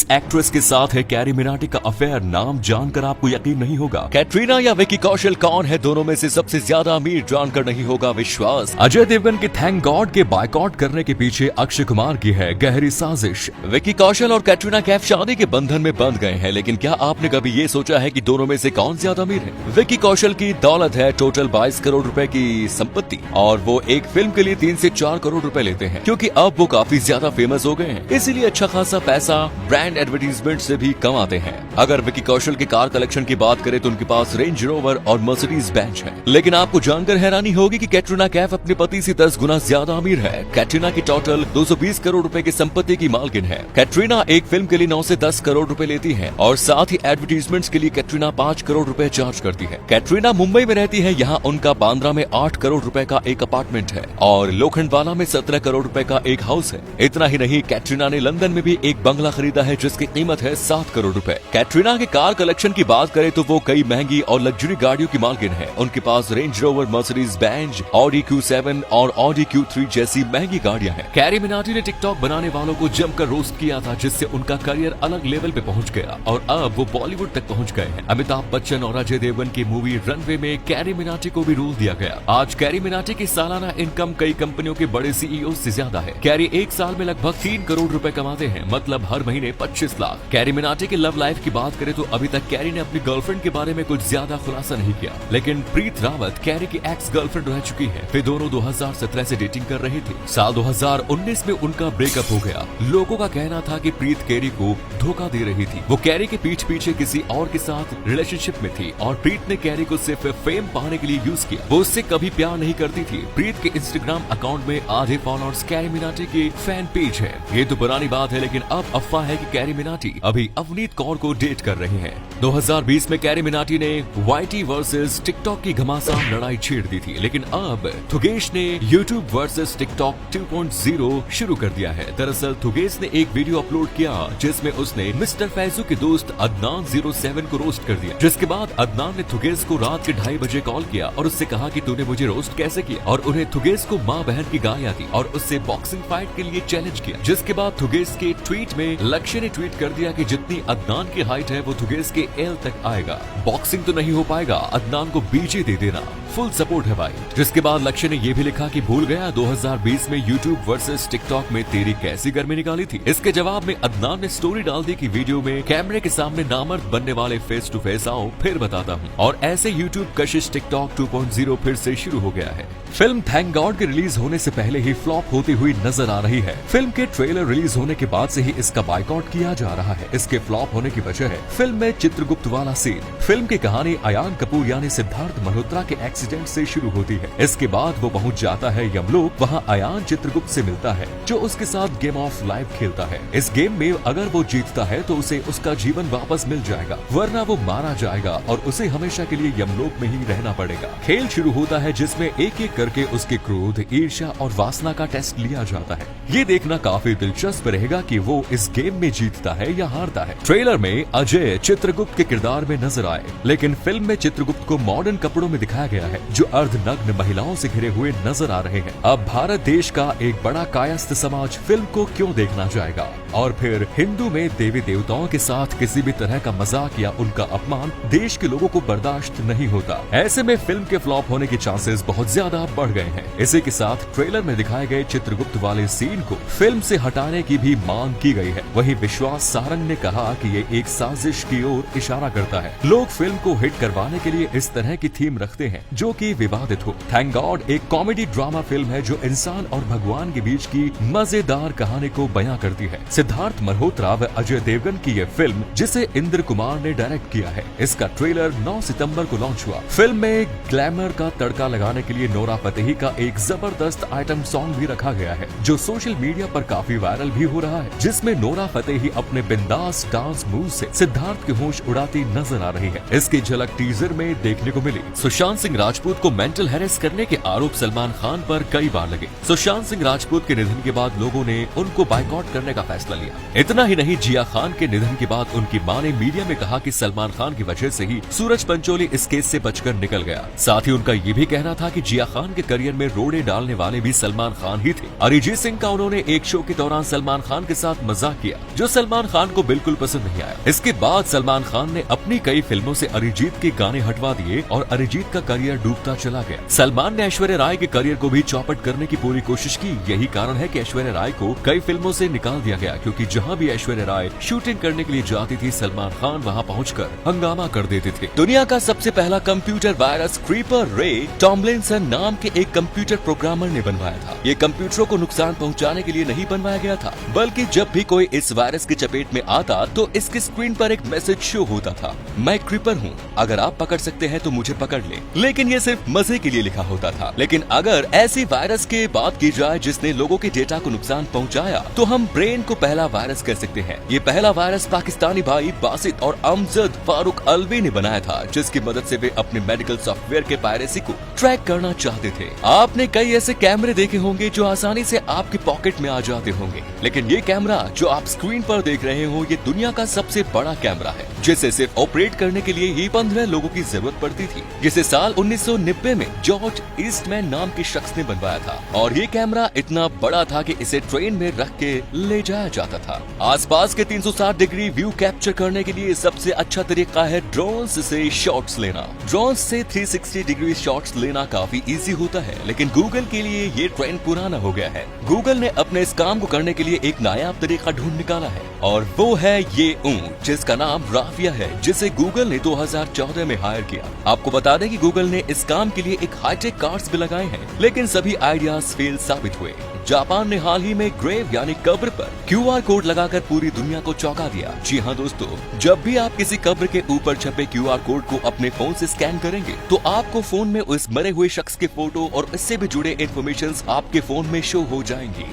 जिस एक्ट्रेस के साथ है कैरी मिनाटी का अफेयर, नाम जानकर आपको यकीन नहीं होगा। कैटरीना या विकी कौशल कौन है दोनों में से सबसे ज्यादा अमीर, जानकर नहीं होगा विश्वास। अजय देवगन के थैंक गॉड के बायकॉट करने के पीछे अक्षय कुमार की है गहरी साजिश। विकी कौशल और कैटरीना कैफ शादी के बंधन में बंध गए हैं, लेकिन क्या आपने कभी ये सोचा है कि दोनों में से कौन ज्यादा अमीर है? विकी कौशल की दौलत है टोटल 22 करोड़ रुपए की संपत्ति, और वो एक फिल्म के लिए 3 से 4 करोड़ रुपए लेते हैं, क्योंकि अब वो काफी ज्यादा फेमस हो गए हैं, इसीलिए अच्छा खासा पैसा ब्रांड एडवर्टीजमेंट से भी कमाते हैं। अगर विकी कौशल की कार कलेक्शन की बात करें तो उनके पास रेंज रोवर और मर्सिडीज बेंच है, लेकिन आपको जानकर हैरानी होगी कि कैटरीना कैफ अपने पति से 10 गुना ज्यादा अमीर है। कैटरीना की टोटल 220 करोड़ रुपए की संपत्ति की मालकिन है। कैटरीना एक फिल्म के लिए 9 से 10 करोड़ रुपए लेती है, और साथ ही एडवर्टीजमेंट के लिए कैटरीना 5 करोड़ रुपए चार्ज करती है। कैटरीना मुंबई में रहती है, यहाँ उनका बांद्रा में 8 करोड़ रुपए का एक अपार्टमेंट है, और लोखंडवाला में 17 करोड़ रुपए का एक हाउस है। इतना ही नहीं, कैटरीना ने लंदन में भी एक बंगला खरीदा है जिसकी कीमत है 7 करोड़ रुपए। कैटरीना के कार कलेक्शन की बात करें तो वो कई महंगी और लग्जरी गाड़ियों की मालकिन है। उनके पास Range Rover, Mercedes Benz, Audi Q7 और ऑडी Q3 जैसी महंगी गाड़ियां हैं। कैरी मिनाटी ने टिकटॉक बनाने वालों को जमकर रोस्ट किया था, जिससे उनका करियर अलग लेवल पे पहुंच गया, और अब वो बॉलीवुड तक पहुंच गए हैं। अमिताभ बच्चन और अजय देवगन की मूवी रनवे में कैरी मिनाटी को भी रोल दिया गया। आज कैरी मिनाटी की सालाना इनकम कई कंपनियों के बड़े CEO से ज्यादा है। कैरी एक साल में लगभग 3 करोड़ रुपए कमाते हैं, मतलब हर महीने 25 लाख। कैरी मिनाटी की लव लाइफ की बात करें तो अभी तक कैरी ने अपनी गर्लफ्रेंड के बारे में कुछ ज्यादा खुलासा नहीं किया, लेकिन प्रीत रावत कैरी की एक्स गर्लफ्रेंड रह चुकी है। वे दोनों 2017 से डेटिंग कर रहे थे। साल 2019 में उनका ब्रेकअप हो गया। लोगों का कहना था कि प्रीत कैरी को धोखा दे रही थी, वो कैरी के पीठ पीछे किसी और के साथ रिलेशनशिप में थी, और प्रीत ने कैरी को सिर्फ फेम पाने के लिए यूज किया। वो उससे कभी प्यार नहीं करती थी। प्रीत के इंस्टाग्राम अकाउंट में आधे फॉलोअर्स कैरी मिनाटी के फैन पेज है। ये तो पुरानी बात है, लेकिन अब अफवाह है कि कैरी मिनाटी अभी अवनीत कौर को डेट कर रहे हैं। 2020 में कैरी मिनाटी ने YT वर्सेस टिकटॉक की घमासान लड़ाई छेड़ दी थी, लेकिन अब थुगेश ने YouTube वर्सेस टिकटॉक 2.0 शुरू कर दिया है। दरअसल थुगेश ने एक वीडियो अपलोड किया जिसमें उसने मिस्टर फैजू के दोस्त अदनान 07 को रोस्ट कर दिया, जिसके बाद अदनान ने थुगेश को रात के 2:30 बजे कॉल किया और उससे कहा कि तूने मुझे रोस्ट कैसे किया, और उन्हें थुगेश को माँ बहन की गालियां दी और उससे बॉक्सिंग फाइट के लिए चैलेंज किया। जिसके बाद थुगेश के ट्वीट में लक्ष्य ने ट्वीट कर दिया कि जितनी अदनान की हाइट है वो थुगेश के एल तक आएगा, बॉक्सिंग तो नहीं हो पाएगा, अदनान को बीजे दे देना, फुल सपोर्ट है भाई। जिसके बाद लक्ष्य ने यह भी लिखा कि भूल गया 2020 में YouTube वर्सेस टिकटॉक में तेरी कैसी गर्मी निकाली थी। इसके जवाब में अदनान ने स्टोरी डाल दी कि वीडियो में कैमरे के सामने नामर्द बनने वाले फेस टू फेस आओ फिर बताता हूँ, और ऐसे YouTube कशिश टिकटॉक 2.0 फिर से शुरू हो गया है। फिल्म थैंक गॉड के रिलीज होने से पहले ही फ्लॉप होती हुई नजर आ रही है। फिल्म के ट्रेलर रिलीज होने के बाद से ही इसका बायकॉट किया जा रहा है। इसके फ्लॉप होने की वजह है फिल्म में चित्रगुप्त वाला सीन। फिल्म की कहानी अयान कपूर यानी सिद्धार्थ मल्होत्रा के एक्सीडेंट से शुरू होती है। इसके बाद वो पहुंच जाता है यमलोक। वहां अयान चित्रगुप्त से मिलता है जो उसके साथ गेम ऑफ लाइफ खेलता है। इस गेम में अगर वो जीतता है तो उसे उसका जीवन वापस मिल जाएगा, वरना वो मारा जाएगा और उसे हमेशा के लिए यमलोक में ही रहना पड़ेगा। खेल शुरू होता है जिसमें एक एक करके उसके क्रोध, ईर्ष्या और वासना का टेस्ट लिया जाता है। ये देखना काफी दिलचस्प रहेगा कि वो इस गेम में जीतता है या हारता है। ट्रेलर में अजय चित्रगुप्त के किरदार में नजर आए, लेकिन फिल्म में चित्रगुप्त को मॉडर्न कपड़ों में दिखाया गया है जो अर्धनग्न महिलाओं से घिरे हुए नजर आ रहे हैं। अब भारत देश का एक बड़ा कायस्थ समाज फिल्म को क्यों देखना चाहेगा? और फिर हिंदू में देवी देवताओं के साथ किसी भी तरह का मजाक या उनका अपमान देश के लोगों को बर्दाश्त नहीं होता। ऐसे में फिल्म के फ्लॉप होने के चांसेस बहुत ज्यादा बढ़ गए हैं। इसी के साथ ट्रेलर में दिखाए गए चित्रगुप्त वाले सीन को फिल्म से हटाने की भी मांग की गई है। वहीं विश्वास सारंग ने कहा कि ये एक साजिश की ओर इशारा करता है। लोग फिल्म को हिट करवाने के लिए इस तरह की थीम रखते हैं जो कि विवादित हो। थैंक गॉड एक कॉमेडी ड्रामा फिल्म है जो इंसान और भगवान के बीच की मजेदार कहानी को बयां करती है। सिद्धार्थ मल्होत्रा व अजय देवगन की ये फिल्म, जिसे इंद्र कुमार ने डायरेक्ट किया है, इसका ट्रेलर 9 सितंबर को लॉन्च हुआ। फिल्म में ग्लैमर का तड़का लगाने के लिए नोरा फतेही का एक जबरदस्त आइटम सॉन्ग भी रखा गया है जो सोशल मीडिया पर काफी वायरल भी हो रहा है, जिसमें नोरा फतेही अपने बिंदास डांस मूव से सिद्धार्थ के होश उड़ाती नजर आ रही है। इसकी झलक टीजर में देखने को मिली। सुशांत सिंह राजपूत को मेंटल हैरेस करने के आरोप सलमान खान पर कई बार लगे। सुशांत सिंह राजपूत के निधन के बाद लोगों ने उनको बायकॉट करने का फैसला फैसला लिया। इतना ही नहीं, जिया खान के निधन के बाद उनकी मां ने मीडिया में कहा कि सलमान खान की वजह से ही सूरज पंचोली इस केस से बचकर निकल गया। साथ ही उनका ये भी कहना था कि जिया खान के करियर में रोड़े डालने वाले भी सलमान खान ही थे। अरिजीत सिंह का उन्होंने एक शो के दौरान सलमान खान के साथ मजाक किया, जो सलमान खान को बिल्कुल पसंद नहीं आया। इसके बाद सलमान खान ने अपनी कई फिल्मों से अरिजीत के गाने हटवा दिए और अरिजीत का करियर डूबता चला गया। सलमान ने ऐश्वर्या राय के करियर को भी चौपट करने की पूरी कोशिश की। यही कारण है कि ऐश्वर्या राय को कई फिल्मों से निकाल दिया गया, क्योंकि जहां भी ऐश्वर्या राय शूटिंग करने के लिए जाती थी, सलमान खान वहां पहुंचकर हंगामा कर देते थे। दुनिया का सबसे पहला कंप्यूटर वायरस क्रीपर रे टॉमलिंसन नाम के एक कंप्यूटर प्रोग्रामर ने बनवाया था। ये कंप्यूटरों को नुकसान पहुंचाने के लिए नहीं बनवाया गया था, बल्कि जब भी कोई इस वायरस की चपेट में आता तो इसकी स्क्रीन पर एक मैसेज शो होता था, मैं क्रीपर हूँ, अगर आप पकड़ सकते हैं तो मुझे पकड़ ले। लेकिन ये सिर्फ मजे के लिए लिखा होता था। लेकिन अगर ऐसी वायरस की बात की जाए जिसने लोगों के डेटा को नुकसान पहुंचाया, तो हम ब्रेन को पहला वायरस कह सकते हैं। ये पहला वायरस पाकिस्तानी भाई बासित और अमजद फारूक अलवी ने बनाया था, जिसकी मदद से वे अपने मेडिकल सॉफ्टवेयर के पायरेसी को ट्रैक करना चाहते थे। आपने कई ऐसे कैमरे देखे होंगे जो आसानी से आपके पॉकेट में आ जाते होंगे, लेकिन ये कैमरा जो आप स्क्रीन पर देख रहे हो, ये दुनिया का सबसे बड़ा कैमरा है, जिसे सिर्फ ऑपरेट करने के लिए ही 15 लोगों की जरूरत पड़ती थी, जिसे साल 1990 में जॉर्ज ईस्टमैन नाम के शख्स ने बनवाया था। और ये कैमरा इतना बड़ा था कि इसे ट्रेन में रख के ले जाया जाता था। आसपास के 360 डिग्री व्यू कैप्चर करने के लिए सबसे अच्छा तरीका है ड्रोन से शॉट्स लेना। ड्रोन से 360 डिग्री शॉट्स लेना काफी इजी होता है, लेकिन गूगल के लिए ये ट्रेंड पुराना हो गया है। गूगल ने अपने इस काम को करने के लिए एक नायाब तरीका ढूंढ निकाला है, और वो है ये ऊंट, जिसका नाम राफिया है, जिसे गूगल ने 2014 में हायर किया। आपको बता दें कि गूगल ने इस काम के लिए एक हाईटेक कार्ड्स भी लगाए हैं, लेकिन सभी आइडियाज फेल साबित हुए। जापान ने हाल ही में ग्रेव यानी कब्र पर QR कोड लगाकर पूरी दुनिया को चौंका दिया। जी हाँ दोस्तों, जब भी आप किसी कब्र के ऊपर छपे QR कोड को अपने फोन से स्कैन करेंगे, तो आपको फोन में उस मरे हुए शख्स के फोटो और इससे भी जुड़े इन्फॉर्मेशन आपके फोन में शो हो जाएंगी।